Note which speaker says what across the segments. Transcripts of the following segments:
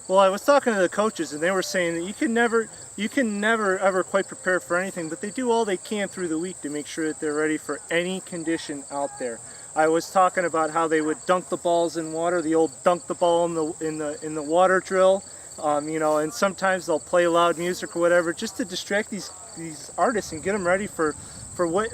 Speaker 1: Well, I was talking to the coaches, and they were saying that you can never ever quite prepare for anything, but they do all they can through the week to make sure that they're ready for any condition out there. I was talking about how they would dunk the balls in water, the old dunk the ball in the water drill, you know, and sometimes they'll play loud music or whatever just to distract these artists and get them ready for what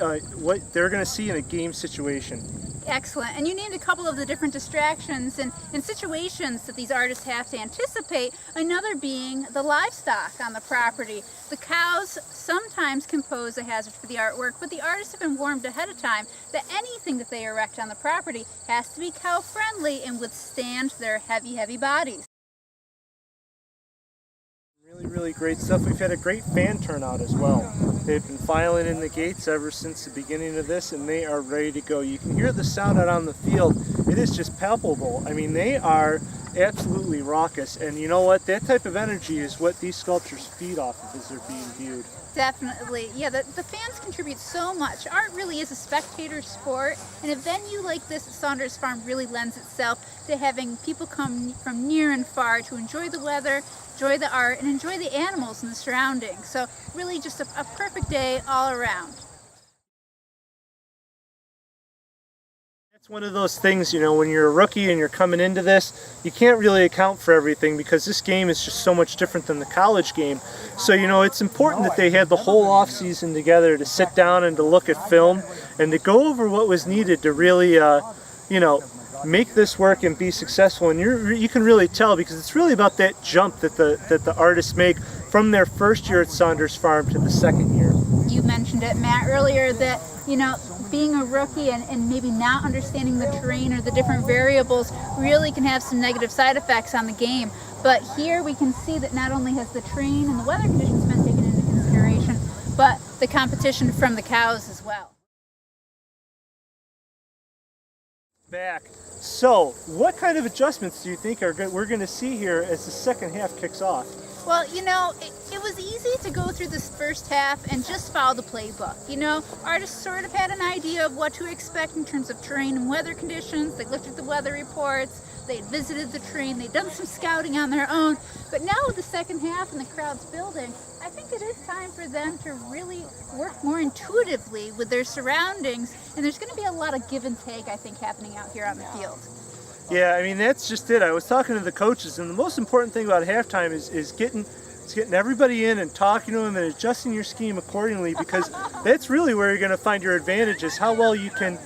Speaker 1: they're going to see in a game situation.
Speaker 2: Excellent. And you named a couple of the different distractions and situations that these artists have to anticipate, another being the livestock on the property. The cows sometimes can pose a hazard for the artwork, but the artists have been warned ahead of time that anything that they erect on the property has to be cow-friendly and withstand their heavy bodies.
Speaker 1: Really great stuff. We've had a great fan turnout as well. They've been filing in the gates ever since the beginning of this, and they are ready to go. You can hear the sound out on the field. It is just palpable. I mean, they are absolutely raucous, and you know what? That type of energy is what these sculptures feed off of as they're being viewed.
Speaker 2: Definitely. Yeah, the fans contribute so much. Art really is a spectator sport, and a venue like this at Saunders Farm really lends itself to having people come from near and far to enjoy the weather, enjoy the art, and enjoy the animals and the surroundings. So really just a perfect day all around.
Speaker 1: It's one of those things, you know, when you're a rookie and you're coming into this, you can't really account for everything because this game is just so much different than the college game. So, you know, it's important that they had the whole off season together to sit down and to look at film and to go over what was needed to really, you know, make this work and be successful. And you can really tell because it's really about that jump that the artists make from their first year at Saunders Farm to the second year.
Speaker 2: You mentioned it, Matt, earlier that, you know, being a rookie and maybe not understanding the terrain or the different variables really can have some negative side effects on the game. But here we can see that not only has the terrain and the weather conditions been taken into consideration, but the competition from the cows as well.
Speaker 1: Back. So, what kind of adjustments do you think we're going to see here as the second half kicks off?
Speaker 2: Well, you know, it was easy to go through this first half and just follow the playbook. You know, artists sort of had an idea of what to expect in terms of terrain and weather conditions. They looked at the weather reports, they had visited the terrain, they'd done some scouting on their own. But now with the second half and the crowd's building, I think it is time for them to really work more intuitively with their surroundings. And there's going to be a lot of give and take, I think, happening out here on the field.
Speaker 1: Yeah, I mean, that's just it. I was talking to the coaches, and the most important thing about halftime is getting everybody in and talking to them and adjusting your scheme accordingly, because that's really where you're going to find your advantage, is how well you can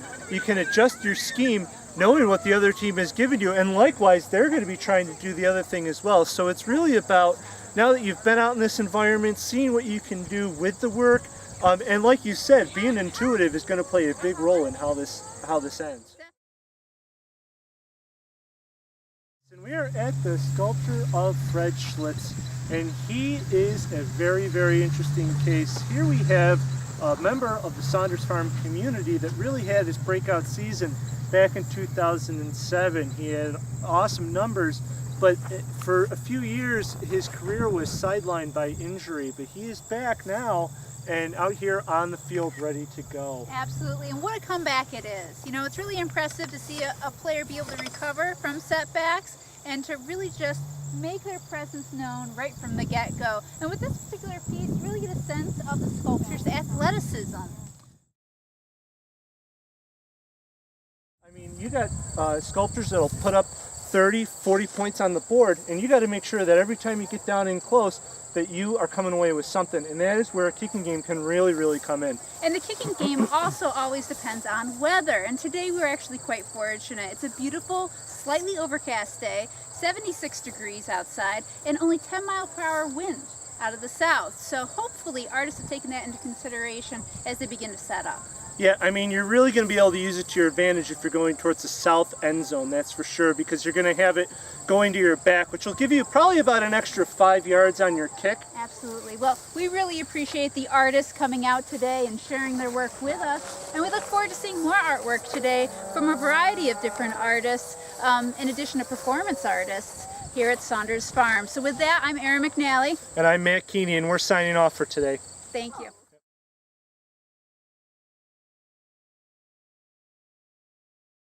Speaker 1: adjust your scheme knowing what the other team has given you, and likewise they're going to be trying to do the other thing as well. So it's really about, now that you've been out in this environment, seeing what you can do with the work, and like you said, being intuitive is going to play a big role in how this ends. And we are at the sculpture of Fred Schlitz, and he is a very interesting case. Here we have a member of the Saunders Farm community that really had his breakout season back in 2007. He had awesome numbers, but for a few years his career was sidelined by injury, but he is back now and out here on the field ready to go.
Speaker 2: Absolutely, and what a comeback it is. You know, it's really impressive to see a player be able to recover from setbacks and to really just make their presence known right from the get-go. And with this particular piece, you really get a sense of the sculpture's athleticism.
Speaker 1: I mean, you got sculptors that'll put up 30, 40 points on the board, and you got to make sure that every time you get down in close that you are coming away with something, and that is where a kicking game can really come in.
Speaker 2: And the kicking game also always depends on weather, and today we're actually quite fortunate. It's a beautiful, slightly overcast day, 76 degrees outside, and only 10-mile-per-hour wind out of the south. So hopefully artists have taken that into consideration as they begin to set up.
Speaker 1: Yeah, I mean, you're really going to be able to use it to your advantage if you're going towards the south end zone, that's for sure, because you're going to have it going to your back, which will give you probably about an extra 5 yards on your kick.
Speaker 2: Absolutely. Well, we really appreciate the artists coming out today and sharing their work with us, and we look forward to seeing more artwork today from a variety of different artists, in addition to performance artists here at Saunders Farm. So with that, I'm Erin McNally.
Speaker 1: And I'm Matt Keeney, and we're signing off for today.
Speaker 2: Thank you.